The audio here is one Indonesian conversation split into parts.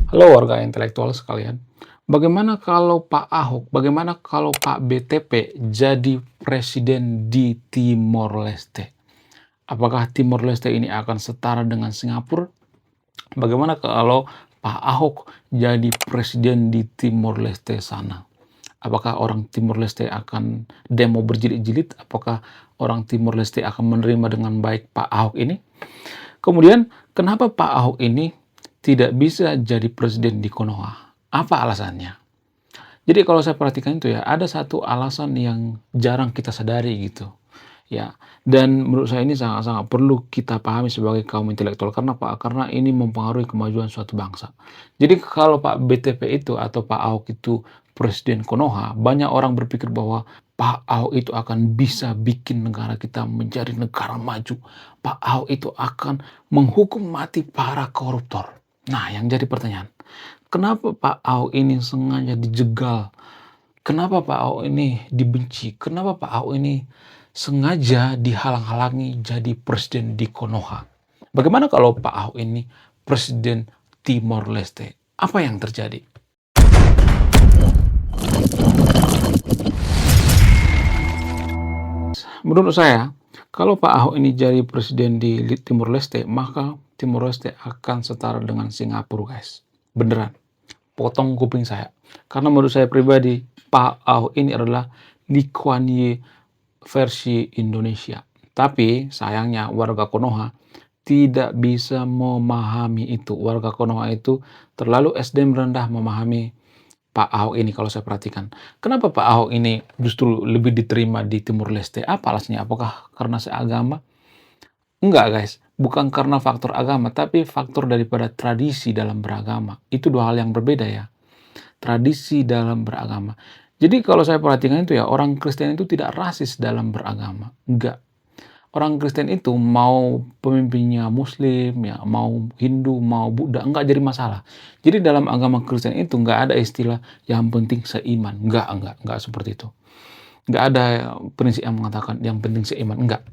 Halo warga intelektual sekalian, bagaimana kalau Pak BTP jadi presiden di Timor Leste? Apakah Timor Leste ini akan setara dengan Singapura? Bagaimana kalau Pak Ahok jadi presiden di Timor Leste sana? Apakah orang Timor Leste akan demo berjilid-jilid? Apakah orang Timor Leste akan menerima dengan baik Pak Ahok ini? Kemudian, kenapa Pak Ahok ini tidak bisa jadi presiden di Konoha? Apa alasannya? Jadi kalau saya perhatikan itu ya, ada satu alasan yang jarang kita sadari gitu. Ya, dan menurut saya ini sangat-sangat perlu kita pahami sebagai kaum intelektual. Karena apa? Karena ini mempengaruhi kemajuan suatu bangsa. Jadi kalau Pak BTP itu atau Pak Ahok itu presiden Konoha, banyak orang berpikir bahwa Pak Ahok itu akan bisa bikin negara kita menjadi negara maju. Pak Ahok itu akan menghukum mati para koruptor. Nah, yang jadi pertanyaan, kenapa Pak Ahok ini sengaja dijegal? Kenapa Pak Ahok ini dibenci? Kenapa Pak Ahok ini sengaja dihalang-halangi jadi presiden di Konoha? Bagaimana kalau Pak Ahok ini presiden Timor Leste? Apa yang terjadi? Menurut saya, kalau Pak Ahok ini jadi presiden di Timor Leste, maka Timor Leste akan setara dengan Singapura, guys. Beneran. Potong kuping saya. Karena menurut saya pribadi, Pak Ahok ini adalah Lee Kuan Yew versi Indonesia. Tapi sayangnya warga Konoha tidak bisa memahami itu. Warga Konoha itu terlalu SDM rendah memahami Pak Ahok ini kalau saya perhatikan. Kenapa Pak Ahok ini justru lebih diterima di Timur Leste? Apa alasannya? Apakah karena seagama? Enggak, guys. Bukan karena faktor agama, tapi faktor daripada tradisi dalam beragama. Itu dua hal yang berbeda ya. Tradisi dalam beragama. Jadi kalau saya perhatikan itu ya, orang Kristen itu tidak rasis dalam beragama. Enggak. Orang Kristen itu mau pemimpinnya Muslim, ya, mau Hindu, mau Buddha, enggak jadi masalah. Jadi dalam agama Kristen itu enggak ada istilah yang penting seiman. Enggak seperti itu. Enggak ada prinsip yang mengatakan yang penting seiman, enggak.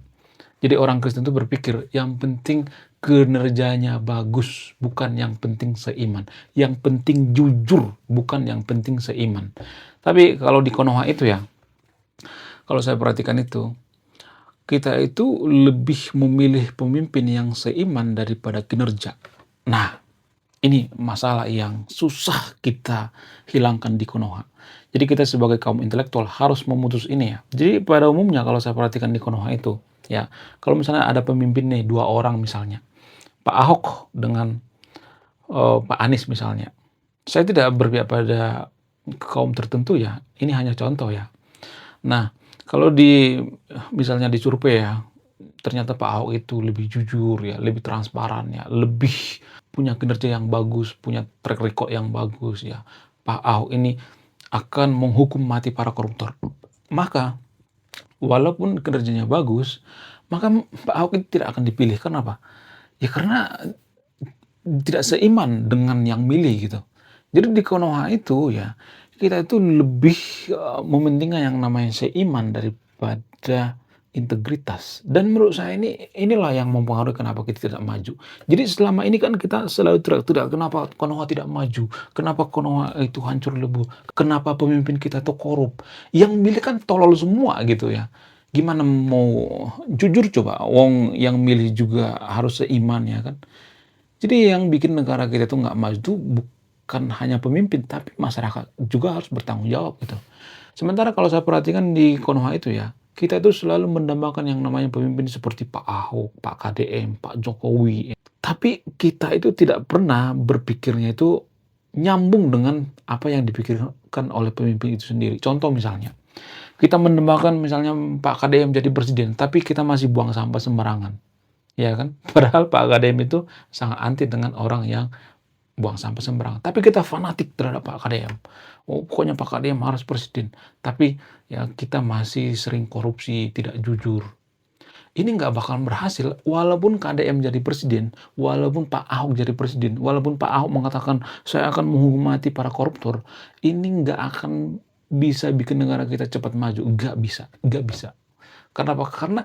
Jadi orang Kristen itu berpikir yang penting kinerjanya bagus, bukan yang penting seiman. Yang penting jujur, bukan yang penting seiman. Tapi kalau di Konoha itu ya, kalau saya perhatikan itu, kita itu lebih memilih pemimpin yang seiman daripada kinerja. Nah, ini masalah yang susah kita hilangkan di Konoha. Jadi kita sebagai kaum intelektual harus memutus ini ya. Jadi pada umumnya kalau saya perhatikan di Konoha itu, ya, kalau misalnya ada pemimpin nih, dua orang misalnya, Pak Ahok dengan Pak Anies misalnya. Saya tidak berpihak pada kaum tertentu ya, ini hanya contoh ya. Nah, kalau misalnya di survei ya, ternyata Pak Ahok itu lebih jujur ya, lebih transparan ya, lebih punya kinerja yang bagus, punya track record yang bagus ya. Pak Ahok ini akan menghukum mati para koruptor. Maka walaupun kinerjanya bagus, maka Pak Ahok itu tidak akan dipilih. Kenapa? Ya karena tidak seiman dengan yang milih gitu. Jadi di Konoha itu ya, kita itu lebih mementingkan yang namanya seiman daripada integritas. Dan menurut saya inilah yang mempengaruhi kenapa kita tidak maju. Jadi selama ini kan kita selalu teriak-teriak, kenapa Konoha tidak maju? Kenapa Konoha itu hancur lebur? Kenapa pemimpin kita itu korup? Yang milih kan tolol semua gitu ya. Gimana mau jujur coba? Wong yang milih juga harus seiman ya kan. Jadi yang bikin negara kita tuh nggak maju tuh bukan hanya pemimpin, tapi masyarakat juga harus bertanggung jawab gitu. Sementara kalau saya perhatikan di Konoha itu ya, kita itu selalu mendambakan yang namanya pemimpin seperti Pak Ahok, Pak KDM, Pak Jokowi. Tapi kita itu tidak pernah berpikirnya itu nyambung dengan apa yang dipikirkan oleh pemimpin itu sendiri. Contoh misalnya, kita mendambakan misalnya Pak KDM jadi presiden, tapi kita masih buang sampah sembarangan. Ya kan? Padahal Pak KDM itu sangat anti dengan orang yang buang sampah sembarangan. Tapi kita fanatik terhadap Pak KDM. Oh, pokoknya Pak KDM harus presiden. Tapi ya kita masih sering korupsi, tidak jujur. Ini nggak bakal berhasil walaupun KDM jadi presiden, walaupun Pak Ahok jadi presiden, walaupun Pak Ahok mengatakan saya akan menghukum mati para koruptor. Ini nggak akan bisa bikin negara kita cepat maju. Nggak bisa. Kenapa? Karena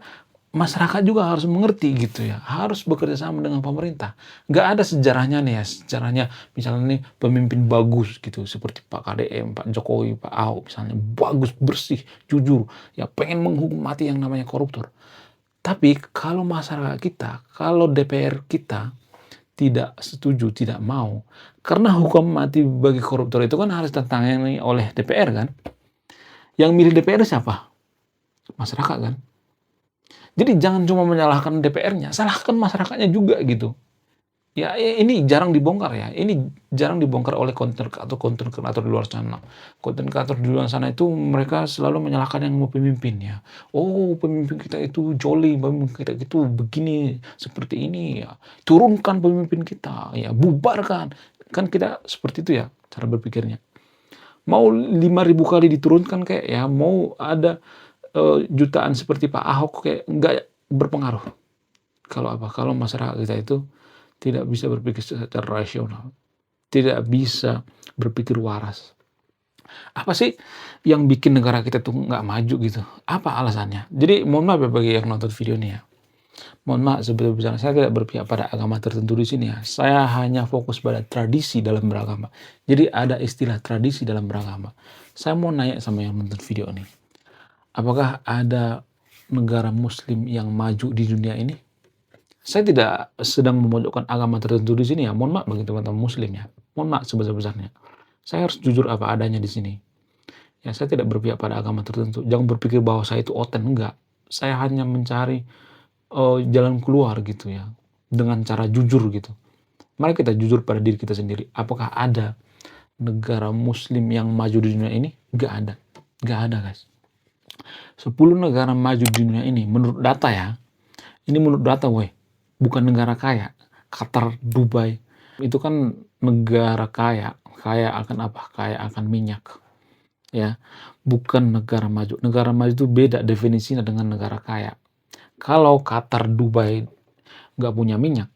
masyarakat juga harus mengerti gitu ya, harus bekerja sama dengan pemerintah. Nggak ada sejarahnya nih ya, sejarahnya misalnya nih pemimpin bagus gitu, seperti Pak KDM, Pak Jokowi, Pak Ahok misalnya, bagus, bersih, jujur, ya pengen menghukum mati yang namanya koruptor. Tapi kalau masyarakat kita, kalau DPR kita tidak setuju, tidak mau, karena hukum mati bagi koruptor itu kan harus ditangani oleh DPR kan. Yang milih DPR siapa? Masyarakat kan. Jadi jangan cuma menyalahkan DPR-nya, salahkan masyarakatnya juga gitu. Ya ini jarang dibongkar ya, ini jarang dibongkar oleh konten kreator di luar sana. Konten kreator di luar sana itu mereka selalu menyalahkan yang mau pemimpin ya. Oh pemimpin kita itu joli, pemimpin kita itu begini, seperti ini ya. Turunkan pemimpin kita, ya bubarkan. Kan kita seperti itu ya cara berpikirnya. Mau 5.000 kali diturunkan kayak ya, mau ada jutaan seperti Pak Ahok kayak nggak berpengaruh. Kalau apa? Kalau masyarakat kita itu tidak bisa berpikir secara rasional, tidak bisa berpikir waras. Apa sih yang bikin negara kita tuh nggak maju gitu? Apa alasannya? Jadi mohon maaf ya bagi yang nonton video ini ya. Mohon maaf sebetulnya saya tidak berpihak pada agama tertentu di sini ya. Saya hanya fokus pada tradisi dalam beragama. Jadi ada istilah tradisi dalam beragama. Saya mau nanya sama yang nonton video ini. Apakah ada negara muslim yang maju di dunia ini? Saya tidak sedang memojokkan agama tertentu di sini ya. Mohon maaf bagi teman-teman muslim ya. Mohon maaf sebesar-besarnya. Saya harus jujur apa adanya di sini. Ya, saya tidak berpihak pada agama tertentu. Jangan berpikir bahwa saya itu oten, enggak. Saya hanya mencari jalan keluar gitu ya. Dengan cara jujur gitu. Mari kita jujur pada diri kita sendiri. Apakah ada negara muslim yang maju di dunia ini? Enggak ada. Enggak ada, guys. 10 negara maju di dunia ini menurut data ya. Ini menurut data, weh. Bukan negara kaya. Qatar, Dubai, itu kan negara kaya. Kaya akan apa? Kaya akan minyak. Ya, bukan negara maju. Negara maju itu beda definisinya dengan negara kaya. Kalau Qatar, Dubai nggak punya minyak,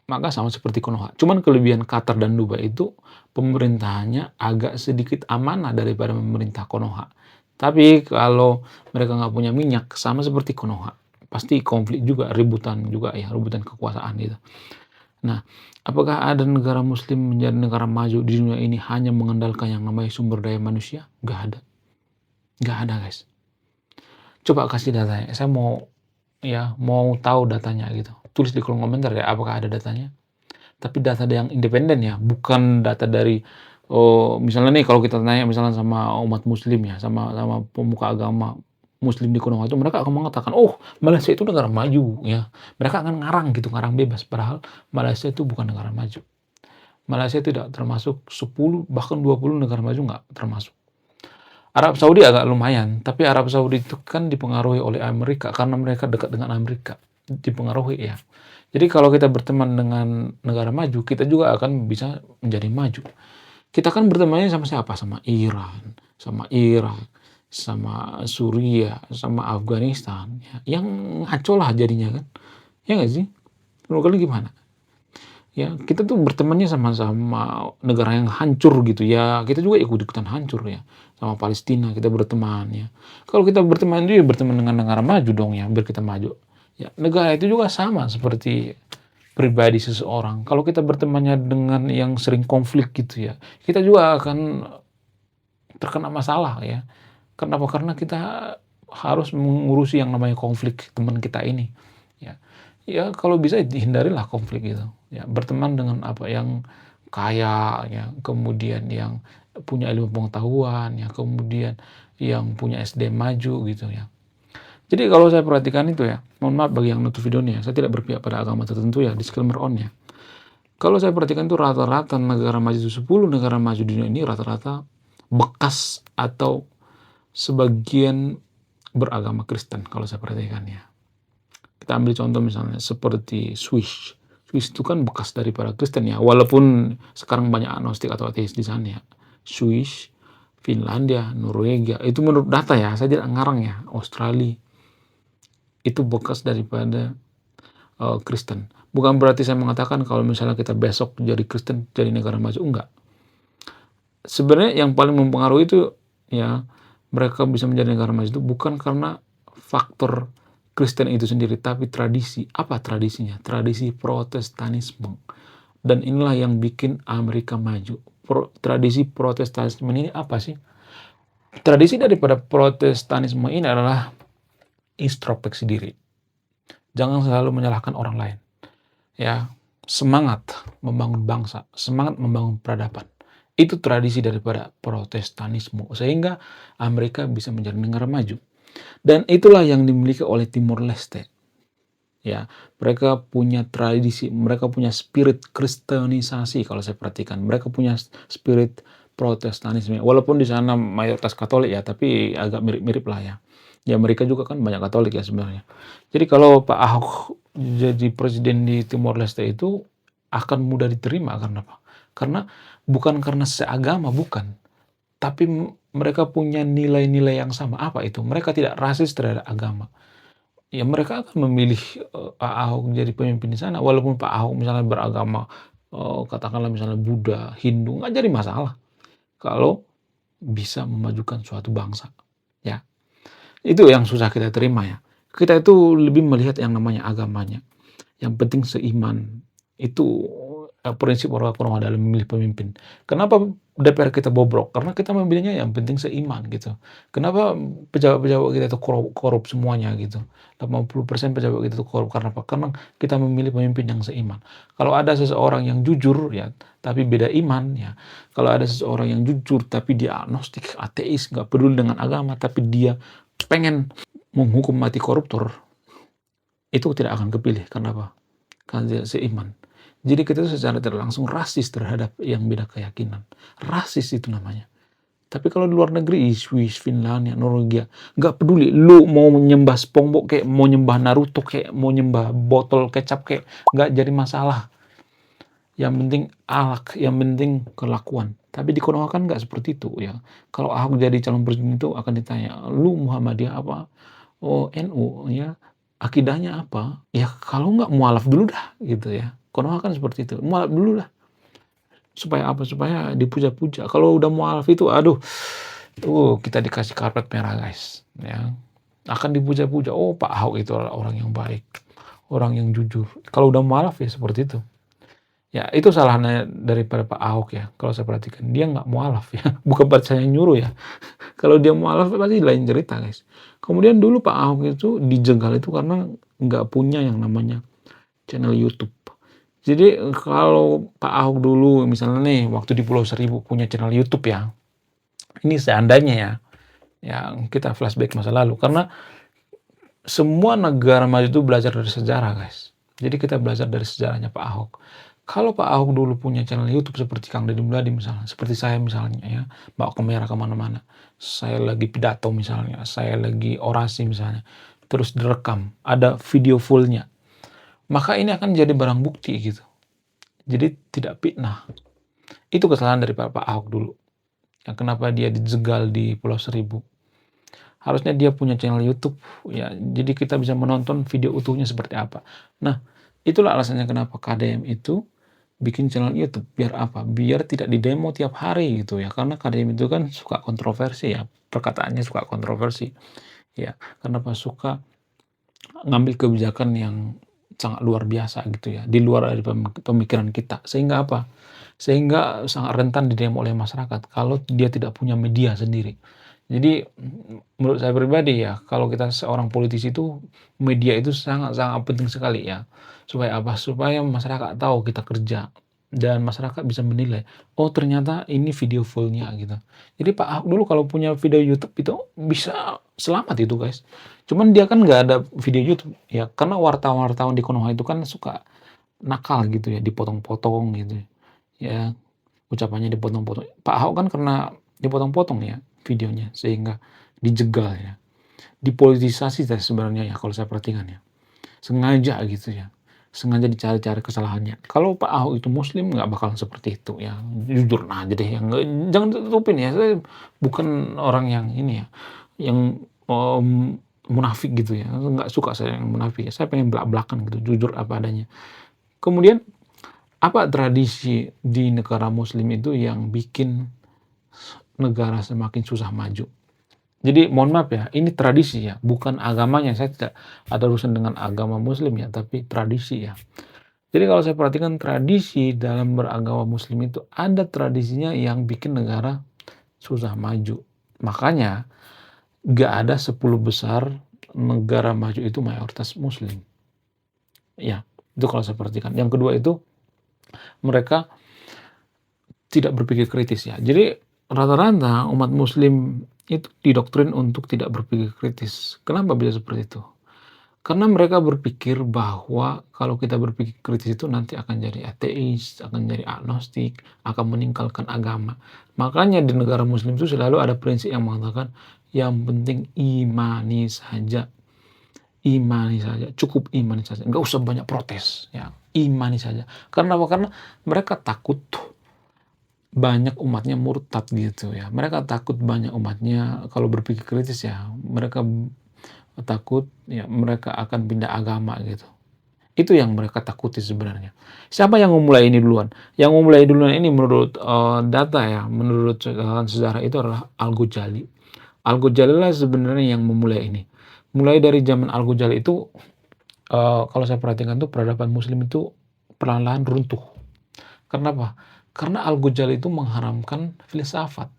maka sama seperti Konoha. Cuman kelebihan Qatar dan Dubai itu pemerintahannya agak sedikit amanah daripada pemerintah Konoha. Tapi kalau mereka nggak punya minyak, sama seperti Konoha. Pasti konflik juga, ributan juga ya, ributan kekuasaan gitu. Nah, apakah ada negara muslim menjadi negara maju di dunia ini hanya mengandalkan yang namanya sumber daya manusia? Nggak ada. Nggak ada, guys. Coba kasih datanya. Saya mau tahu datanya gitu. Tulis di kolom komentar ya, apakah ada datanya. Tapi data yang independen ya, bukan data dari misalnya nih kalau kita tanya misalnya sama umat muslim ya, sama pemuka agama muslim di Konoha itu, mereka akan mengatakan, oh Malaysia itu negara maju ya. Mereka akan ngarang gitu, ngarang bebas. Padahal Malaysia itu bukan negara maju. Malaysia tidak termasuk 10 bahkan 20 negara maju, nggak termasuk. Arab Saudi agak lumayan, tapi Arab Saudi itu kan dipengaruhi oleh Amerika karena mereka dekat dengan Amerika, dipengaruhi ya. Jadi kalau kita berteman dengan negara maju, kita juga akan bisa menjadi maju. Kita kan bertemannya sama siapa? Sama Iran, sama Irak, sama Suriah, sama Afghanistan. Ya. Yang ngaco lah jadinya kan. Ya nggak sih? Menurut kalian gimana? Ya, kita tuh bertemannya sama-sama negara yang hancur gitu ya. Kita juga ikut-ikutan hancur ya. Sama Palestina kita berteman ya. Kalau kita berteman itu ya berteman dengan negara maju dong ya, biar kita maju. Ya, negara itu juga sama seperti pribadi seseorang. Kalau kita bertemannya dengan yang sering konflik gitu ya, kita juga akan terkena masalah ya. Kenapa? Karena kita harus mengurusi yang namanya konflik teman kita ini. Ya, ya kalau bisa dihindarilah konflik gitu. Ya, berteman dengan apa yang kaya ya, kemudian yang punya ilmu pengetahuan ya, kemudian yang punya SD maju gitu ya. Jadi kalau saya perhatikan itu ya, mohon maaf bagi yang nonton video ini ya, saya tidak berpihak pada agama tertentu ya, disclaimer on ya. Kalau saya perhatikan itu rata-rata negara maju itu 10 negara maju di dunia ini rata-rata bekas atau sebagian beragama Kristen kalau saya perhatikan ya. Kita ambil contoh misalnya seperti Swiss. Swiss itu kan bekas daripada Kristen ya, walaupun sekarang banyak agnostik atau ateis di sana ya. Swiss, Finlandia, Norwegia, itu menurut data ya, saya tidak ngarang ya, Australia, itu bekas daripada Kristen. Bukan berarti saya mengatakan kalau misalnya kita besok jadi Kristen, jadi negara maju, enggak. Sebenarnya yang paling mempengaruhi itu ya, mereka bisa menjadi negara maju itu bukan karena faktor Kristen itu sendiri, tapi tradisi. Apa tradisinya? Tradisi Protestanisme. Dan inilah yang bikin Amerika maju. Tradisi Protestanisme ini apa sih? Tradisi daripada Protestanisme ini adalah introspeksi diri. Jangan selalu menyalahkan orang lain. Ya, semangat membangun bangsa, semangat membangun peradaban. Itu tradisi daripada Protestanisme, sehingga Amerika bisa menjadi negara maju. Dan itulah yang dimiliki oleh Timor Leste. Ya, mereka punya tradisi, mereka punya spirit kristenisasi kalau saya perhatikan. Mereka punya spirit Protestanisme. Walaupun di sana mayoritas Katolik ya, tapi agak mirip-mirip lah ya. Ya, mereka juga kan banyak Katolik ya sebenarnya. Jadi kalau Pak Ahok jadi presiden di Timor Leste itu akan mudah diterima karena apa? Karena bukan karena seagama, bukan. Tapi mereka punya nilai-nilai yang sama. Apa itu? Mereka tidak rasis terhadap agama. Ya mereka akan memilih Pak Ahok jadi pemimpin di sana, walaupun Pak Ahok misalnya beragama katakanlah misalnya Buddha, Hindu, nggak jadi masalah kalau bisa memajukan suatu bangsa. Ya, itu yang susah kita terima ya. Kita itu lebih melihat yang namanya agamanya. Yang penting seiman. Itu prinsip orang-orang dalam memilih pemimpin. Kenapa DPR kita bobrok? Karena kita memilihnya yang penting seiman gitu. Kenapa pejabat-pejabat kita itu korup semuanya gitu. 80% pejabat kita itu korup karena apa? Karena kita memilih pemimpin yang seiman. Kalau ada seseorang yang jujur ya, tapi beda iman ya. Kalau ada seseorang yang jujur tapi dia agnostik, ateis, nggak peduli dengan agama, tapi dia pengen menghukum mati koruptor, itu tidak akan kepilih. Karena apa? Karena dia seiman. Jadi kita itu secara tidak langsung rasis terhadap yang beda keyakinan. Rasis itu namanya. Tapi kalau di luar negeri, Swiss, Finlandia, Norwegia, nggak peduli. Lu mau menyembah SpongeBob kayak, mau nyembah Naruto kayak, mau nyembah botol kecap kayak, nggak jadi masalah. Yang penting akhlak, yang penting kelakuan. Tapi di Konoha kan nggak seperti itu ya. Kalau Ahok jadi calon presiden itu akan ditanya, lu Muhammadiyah apa? Oh NU ya. Akidahnya apa? Ya kalau nggak mualaf dulu dah gitu ya. Konoha kan seperti itu. Mualaf dulu lah. Supaya apa? Supaya dipuja-puja. Kalau udah mualaf itu, aduh, kita dikasih karpet merah guys. Ya, akan dipuja-puja. Oh Pak Ahok itu adalah orang yang baik, orang yang jujur. Kalau udah mualaf ya seperti itu. Ya itu salahnya daripada Pak Ahok ya. Kalau saya perhatikan dia nggak mualaf ya. Bukan berarti saya nyuruh ya. Kalau dia mualaf pasti lain cerita guys. Kemudian dulu Pak Ahok itu dijegal itu karena nggak punya yang namanya channel YouTube. Jadi kalau Pak Ahok dulu misalnya nih waktu di Pulau Seribu punya channel YouTube ya, ini seandainya ya, yang kita flashback masa lalu karena semua negara maju itu belajar dari sejarah guys. Jadi kita belajar dari sejarahnya Pak Ahok. Kalau Pak Ahok dulu punya channel YouTube seperti Kang Deddy Mulyadi misalnya, seperti saya misalnya ya, bawa kamera kemana-mana. Saya lagi pidato misalnya, saya lagi orasi misalnya, terus direkam, ada video fullnya. Maka ini akan jadi barang bukti gitu. Jadi tidak fitnah. Itu kesalahan dari Pak Ahok dulu. Ya, kenapa dia dijegal di Pulau Seribu. Harusnya dia punya channel YouTube. Ya, jadi kita bisa menonton video utuhnya seperti apa. Nah, itulah alasannya kenapa KDM itu bikin channel YouTube. Biar apa? Biar tidak didemo tiap hari gitu ya. Karena KDM itu kan suka kontroversi ya. Perkataannya suka kontroversi. Ya, kenapa suka ngambil kebijakan yang sangat luar biasa gitu ya, di luar dari pemikiran kita. Sehingga apa? Sehingga sangat rentan didemo oleh masyarakat kalau dia tidak punya media sendiri. Jadi menurut saya pribadi ya, kalau kita seorang politisi itu media itu sangat-sangat penting sekali ya. Supaya apa? Supaya masyarakat tahu kita kerja dan masyarakat bisa menilai, oh ternyata ini video fullnya gitu. Jadi Pak Ahok dulu kalau punya video YouTube itu bisa selamat itu guys. Cuman dia kan nggak ada video YouTube ya, karena wartawan-wartawan di Konoha itu kan suka nakal gitu ya, dipotong-potong gitu ya, ucapannya dipotong-potong. Pak Ahok kan karena dipotong-potong ya videonya sehingga dijegal ya, dipolitisasi sebenarnya ya kalau saya perhatikan ya, sengaja gitu ya, sengaja dicari-cari kesalahannya. Kalau Pak Ahok itu Muslim nggak bakal seperti itu ya, jujur aja deh ya, jangan tutupin ya, saya bukan orang yang ini ya, yang munafik gitu ya, nggak suka saya yang munafik ya, saya pengen belak-belakan gitu, jujur apa adanya. Kemudian apa tradisi di negara Muslim itu yang bikin negara semakin susah maju? Jadi mohon maaf ya, ini tradisi ya, bukan agamanya. Saya tidak ada urusan dengan agama muslim ya, tapi tradisi ya. Jadi kalau saya perhatikan tradisi dalam beragama muslim itu ada tradisinya yang bikin negara susah maju. Makanya nggak ada 10 besar negara maju itu mayoritas muslim. Ya, itu kalau saya perhatikan. Yang kedua itu mereka tidak berpikir kritis ya. Jadi rata-rata umat muslim itu didoktrin untuk tidak berpikir kritis. Kenapa bisa seperti itu? Karena mereka berpikir bahwa kalau kita berpikir kritis itu nanti akan jadi ateis, akan jadi agnostik, akan meninggalkan agama. Makanya di negara muslim itu selalu ada prinsip yang mengatakan yang penting imani saja, cukup imani saja, nggak usah banyak protes, ya imani saja. Karena apa? Karena mereka takut banyak umatnya murtad gitu ya. Mereka takut banyak umatnya kalau berpikir kritis ya, mereka takut ya mereka akan pindah agama gitu. Itu yang mereka takuti sebenarnya. Siapa yang memulai ini duluan? Yang memulai duluan ini menurut data ya, menurut sejarah itu adalah Al-Ghazali. Al-Ghazali lah sebenarnya yang memulai ini. Mulai dari zaman Al-Ghazali itu kalau saya perhatikan tuh peradaban muslim itu perlahan-lahan runtuh. Kenapa? Karena Al-Ghazali itu mengharamkan filsafat.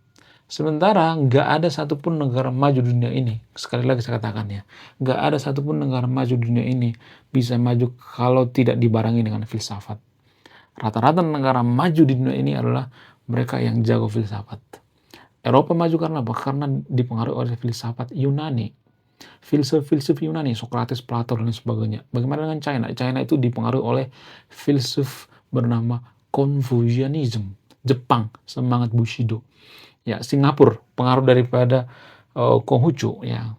Sementara nggak ada satupun negara maju di dunia ini, sekali lagi saya katakan ya, nggak ada satupun negara maju di dunia ini bisa maju kalau tidak dibarengi dengan filsafat. Rata-rata negara maju di dunia ini adalah mereka yang jago filsafat. Eropa maju karena apa? Karena dipengaruhi oleh filsafat Yunani. Filsuf Yunani, Socrates, Plato, dan sebagainya. Bagaimana dengan China? China itu dipengaruhi oleh filsuf bernama Confucianism. Jepang, semangat Bushido. Ya, Singapura, pengaruh daripada Konghucu. Ya.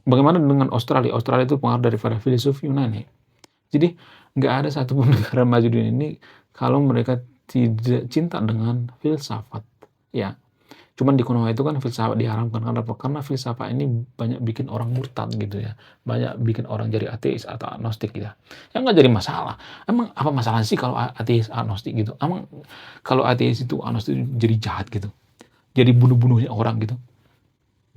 Bagaimana dengan Australia? Australia itu pengaruh daripada filsuf Yunani. Jadi, nggak ada satupun negara maju di dunia ini kalau mereka tidak cinta dengan filsafat. Ya, cuman di Konoha itu kan filsafat diharamkan karena apa? Karena filsafat ini banyak bikin orang murtad gitu ya, banyak bikin orang jadi ateis atau agnostik ya. Ya nggak jadi masalah. Emang apa masalah sih kalau ateis agnostik gitu? Emang kalau ateis itu agnostik jadi jahat gitu, jadi bunuh-bunuhnya orang gitu?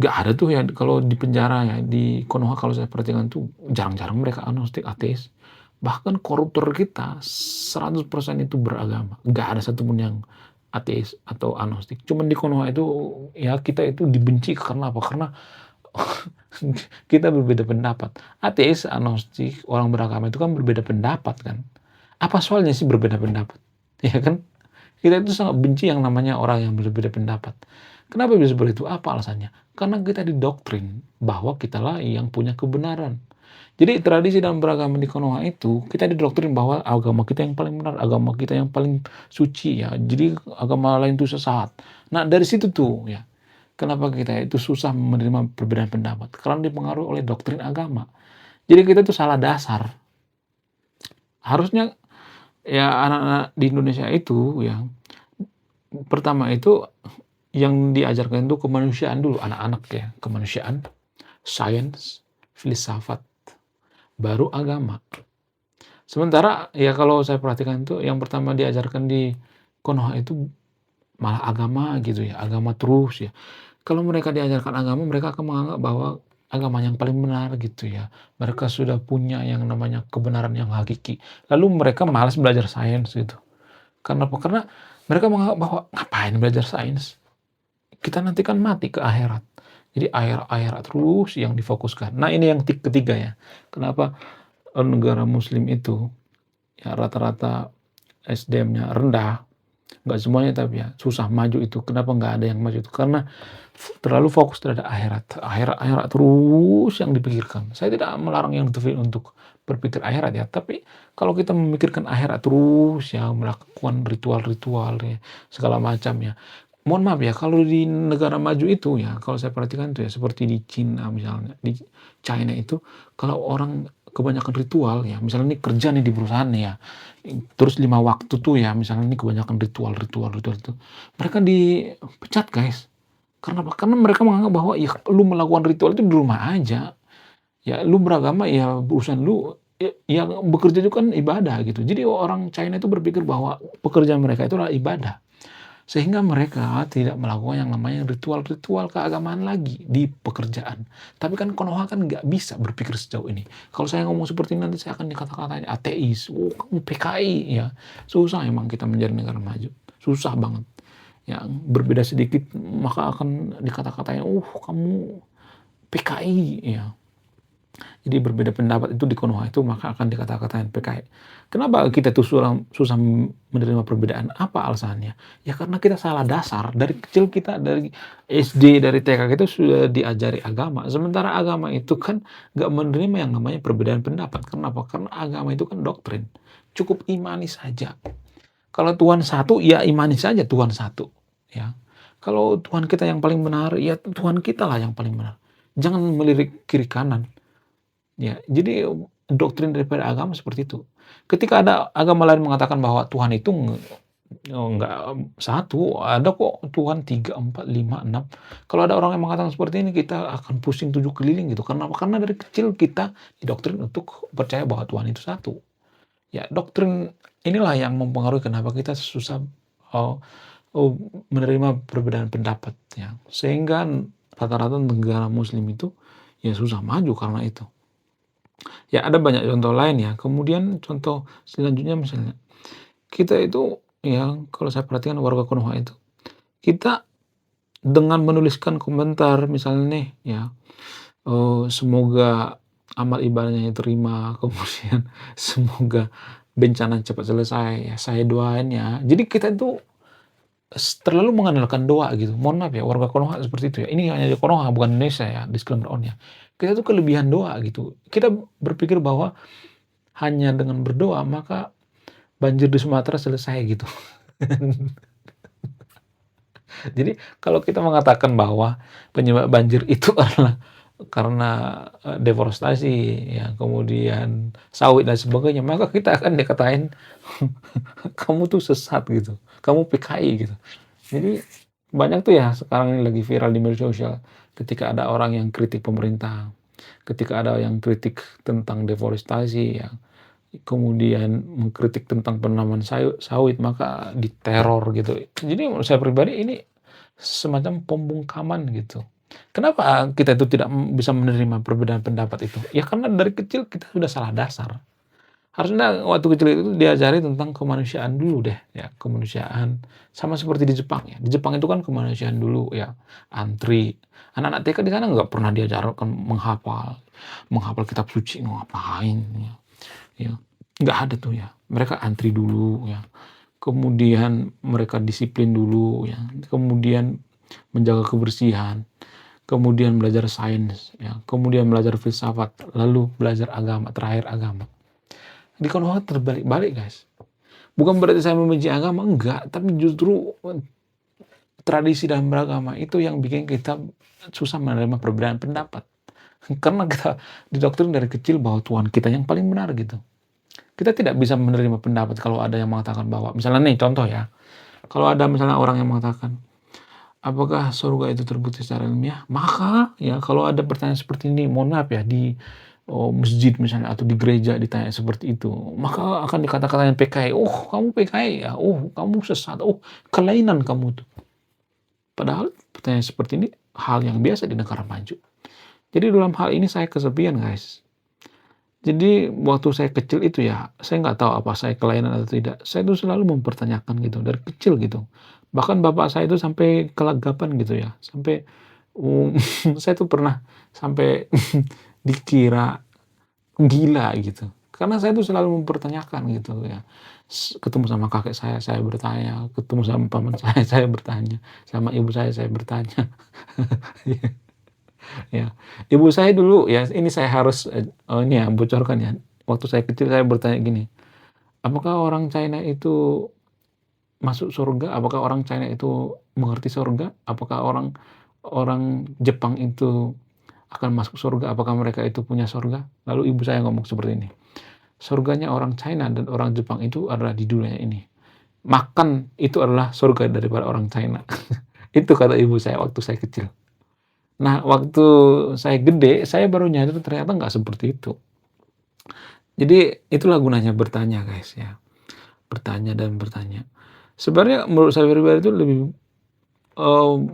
Nggak ada tuh ya kalau di penjara ya di Konoha kalau saya perhatikan tuh jarang-jarang mereka agnostik ateis. Bahkan koruptor kita 100% itu beragama. Nggak ada satupun yang ateis atau agnostik. Cuman di Konoha itu ya kita itu dibenci karena apa? Karena kita berbeda pendapat. Ateis, agnostik, orang beragama itu kan berbeda pendapat kan. Apa soalnya sih berbeda pendapat? Ya kan? Kita itu sangat benci yang namanya orang yang berbeda pendapat. Kenapa bisa seperti itu? Apa alasannya? Karena kita didoktrin bahwa kitalah yang punya kebenaran. Jadi tradisi dan beragama di Konoha itu kita didoktrin bahwa agama kita yang paling benar, agama kita yang paling suci ya. Jadi agama lain itu sesat. Nah dari situ tuh ya, kenapa kita itu susah menerima perbedaan pendapat? Karena dipengaruhi oleh doktrin agama. Jadi kita itu salah dasar. Harusnya ya anak-anak di Indonesia itu ya pertama itu yang diajarkan itu kemanusiaan dulu anak-anak ya, kemanusiaan, sains, filsafat, baru agama. Sementara ya kalau saya perhatikan itu yang pertama diajarkan di Konoha itu malah agama gitu ya, agama terus ya. Kalau mereka diajarkan agama, mereka akan menganggap bahwa agama yang paling benar gitu ya. Mereka sudah punya yang namanya kebenaran yang hakiki. Lalu mereka malas belajar sains gitu. Karena apa? Karena mereka menganggap bahwa ngapain belajar sains? Kita nanti kan mati ke akhirat. Jadi akhirat terus yang difokuskan. Nah ini yang ketiga ya. Kenapa negara muslim itu ya rata-rata SDM-nya rendah, nggak semuanya tapi ya susah maju itu. Kenapa nggak ada yang maju itu? Karena terlalu fokus terhadap akhirat terus yang dipikirkan. Saya tidak melarang yang untuk berpikir akhirat ya, tapi kalau kita memikirkan akhirat terus ya melakukan ritual-ritual ya segala macam ya. Mohon maaf ya, kalau di negara maju itu ya, kalau saya perhatikan tuh ya seperti di Cina misalnya, di China itu kalau orang kebanyakan ritual ya, misalnya ini kerja nih di perusahaan nih ya, terus 5 waktu tuh ya, misalnya ini kebanyakan ritual itu, mereka dipecat guys. Karena apa? Karena mereka menganggap bahwa ya lu melakukan ritual itu di rumah aja. Ya lu beragama ya urusan lu ya bekerja itu kan ibadah gitu. Jadi orang China itu berpikir bahwa pekerjaan mereka itu adalah ibadah. Sehingga mereka tidak melakukan yang namanya ritual-ritual keagamaan lagi di pekerjaan. Tapi kan Konoha kan nggak bisa berpikir sejauh ini. Kalau saya ngomong seperti ini nanti saya akan dikata-katain ateis, oh kamu PKI ya. Susah emang kita menjadi negara maju. Susah banget. Yang berbeda sedikit maka akan dikata-katain, oh kamu PKI ya. Jadi berbeda pendapat itu di Konoha itu maka akan dikata-katain PKI. Kenapa kita tuh susah menerima perbedaan? Apa alasannya? Ya karena kita salah dasar. Dari kecil kita, dari SD, dari TK kita sudah diajari agama. Sementara agama itu kan nggak menerima yang namanya perbedaan pendapat. Kenapa? Karena agama itu kan doktrin. Cukup imani saja. Kalau Tuhan satu, ya imani saja Tuhan satu. Ya. Kalau Tuhan kita yang paling benar, ya Tuhan kita lah yang paling benar. Jangan melirik kiri kanan. Ya, jadi doktrin daripada agama seperti itu. Ketika ada agama lain mengatakan bahwa Tuhan itu enggak satu, ada kok Tuhan 3, 4, 5, 6. Kalau ada orang yang mengatakan seperti ini, kita akan pusing 7 keliling gitu. Karena dari kecil kita didoktrin untuk percaya bahwa Tuhan itu satu. Ya, doktrin inilah yang mempengaruhi kenapa kita susah eee, menerima perbedaan pendapat ya. Sehingga rata-rata negara muslim itu ya susah maju karena itu. Ya ada banyak contoh lain ya. Kemudian contoh selanjutnya misalnya, kita itu ya kalau saya perhatikan warga Konoha itu, kita dengan menuliskan komentar misalnya nih ya, semoga amal ibadahnya diterima, kemudian semoga bencana cepat selesai ya, saya doain ya. Jadi kita itu terlalu mengandalkan doa gitu. Mohon maaf ya warga Konoha seperti itu ya. Ini hanya di Konoha bukan Indonesia ya, disclaimer on ya. Kita tuh kelebihan doa gitu. Kita berpikir bahwa hanya dengan berdoa maka banjir di Sumatera selesai gitu. Jadi kalau kita mengatakan bahwa penyebab banjir itu adalah karena deforestasi ya, kemudian sawit dan sebagainya, maka kita akan dikatain kamu tuh sesat gitu, kamu PKI gitu. Jadi banyak tuh ya sekarang ini lagi viral di media sosial ketika ada orang yang kritik pemerintah, ketika ada yang kritik tentang deforestasi ya, kemudian mengkritik tentang penanaman sawit maka diteror gitu. Jadi menurut saya pribadi ini semacam pembungkaman gitu. Kenapa kita itu tidak bisa menerima perbedaan pendapat itu? Ya karena dari kecil kita sudah salah dasar. Harusnya waktu kecil itu diajari tentang kemanusiaan dulu deh ya, kemanusiaan. Sama seperti di Jepang ya. Di Jepang itu kan kemanusiaan dulu ya, antri. Anak-anak TK di sana nggak pernah diajarkan menghafal, menghafal kitab suci, ngapain ya. Ya, nggak ada tuh ya. Mereka antri dulu ya. Kemudian mereka disiplin dulu ya. Kemudian menjaga kebersihan. Kemudian belajar sains ya. Kemudian belajar filsafat. Lalu belajar agama, terakhir agama. Di Konoha terbalik-balik guys. Bukan berarti saya membenci agama, enggak. Tapi justru tradisi dan beragama itu yang bikin kita susah menerima perbedaan pendapat. Karena kita didoktrin dari kecil bahwa Tuhan kita yang paling benar gitu. Kita tidak bisa menerima pendapat kalau ada yang mengatakan bahwa, misalnya nih contoh ya, kalau ada misalnya orang yang mengatakan, apakah surga itu terbukti secara ilmiah? Maka ya kalau ada pertanyaan seperti ini, mohon maaf ya di masjid misalnya atau di gereja ditanya seperti itu, maka akan dikata-katain PKI, oh kamu PKI ya, oh kamu sesat, oh kelainan kamu tuh. Padahal pertanyaan seperti ini hal yang biasa di negara maju. Jadi dalam hal ini saya kesepian guys. Jadi waktu saya kecil itu ya, saya nggak tahu apa saya kelainan atau tidak. Saya tuh selalu mempertanyakan gitu dari kecil gitu. Bahkan bapak saya itu sampai kelagapan gitu ya, sampai saya tuh pernah sampai dikira gila gitu. Karena saya tuh selalu mempertanyakan gitu ya. Ketemu sama kakek saya bertanya, ketemu sama paman saya bertanya, sama ibu saya bertanya. Ya, ibu saya dulu ya ini saya harus, ini ya bocorkan ya, waktu saya kecil saya bertanya gini, "Apakah orang China itu masuk surga? Apakah orang China itu mengerti surga? Apakah orang orang Jepang itu akan masuk surga? Apakah mereka itu punya surga?" Lalu ibu saya ngomong seperti ini, "Surganya orang China dan orang Jepang itu adalah di dunia ini. Makan itu adalah surga daripada orang China." Itu kata ibu saya waktu saya kecil. Nah, waktu saya gede, saya baru nyadar ternyata nggak seperti itu. Jadi itulah gunanya bertanya guys ya, bertanya dan bertanya. Sebenarnya menurut saya pribadi itu lebih,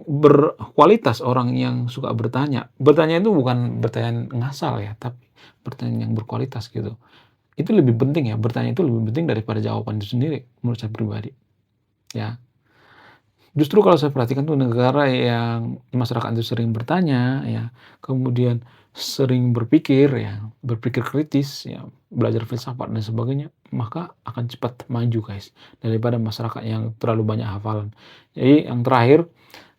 berkualitas orang yang suka bertanya. Bertanya itu bukan bertanya ngasal ya, tapi bertanya yang berkualitas gitu. Itu lebih penting ya, bertanya itu lebih penting daripada jawaban itu sendiri, menurut saya pribadi, ya. Justru kalau saya perhatikan tuh negara yang masyarakat itu sering bertanya ya, kemudian sering berpikir ya, berpikir kritis ya, belajar filsafat dan sebagainya, maka akan cepat maju guys, daripada masyarakat yang terlalu banyak hafalan. Jadi yang terakhir,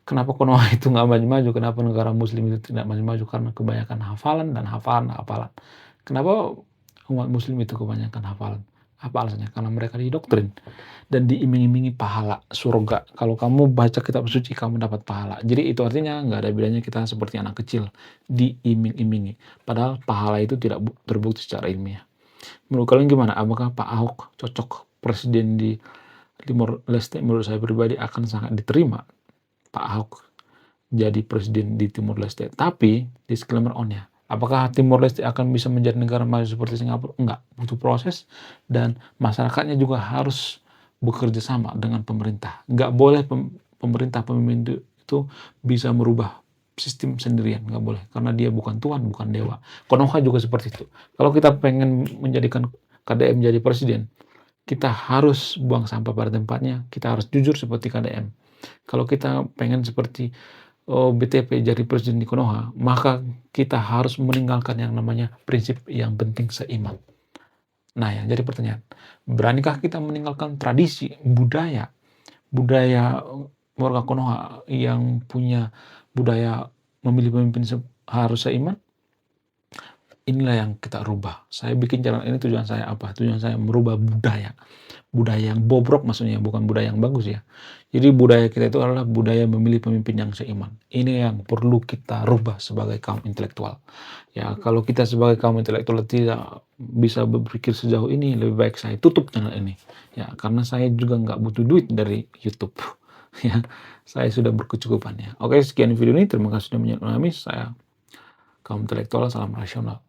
kenapa Konoha itu nggak maju-maju, kenapa negara muslim itu tidak maju-maju, karena kebanyakan hafalan dan hafalan. Kenapa umat muslim itu kebanyakan hafalan? Apa alasannya? Karena mereka didoktrin dan diiming-imingi pahala surga. Kalau kamu baca kitab suci, kamu dapat pahala. Jadi itu artinya nggak ada bedanya kita seperti anak kecil, diiming-imingi. Padahal pahala itu tidak terbukti secara ilmiah. Menurut kalian gimana? Apakah Pak Ahok cocok presiden di Timor Leste? Menurut saya pribadi akan sangat diterima Pak Ahok jadi presiden di Timor Leste. Tapi, disclaimer on ya, apakah Timor Leste akan bisa menjadi negara maju seperti Singapura? Enggak, butuh proses dan masyarakatnya juga harus bekerja sama dengan pemerintah. Nggak boleh pemerintah pemimpin itu bisa merubah sistem sendirian, nggak boleh. Karena dia bukan Tuhan, bukan dewa. Konoha juga seperti itu. Kalau kita pengen menjadikan KDM jadi presiden, kita harus buang sampah pada tempatnya, kita harus jujur seperti KDM. Kalau kita pengen seperti BTP jadi presiden di Konoha, maka kita harus meninggalkan yang namanya prinsip yang penting seiman. Nah ya, jadi pertanyaan, beranikah kita meninggalkan tradisi, budaya warga Konoha yang punya budaya memilih pemimpin harus seiman? Inilah yang kita rubah. Saya bikin channel ini tujuan saya apa? Tujuan saya merubah budaya. Budaya yang bobrok maksudnya, bukan budaya yang bagus ya. Jadi budaya kita itu adalah budaya memilih pemimpin yang seiman. Ini yang perlu kita rubah sebagai kaum intelektual. Ya, kalau kita sebagai kaum intelektual tidak bisa berpikir sejauh ini, lebih baik saya tutup channel ini. Ya, karena saya juga nggak butuh duit dari YouTube. Ya, saya sudah berkecukupan ya. Oke, sekian video ini. Terima kasih sudah menonton. Saya kaum intelektual, salam rasional.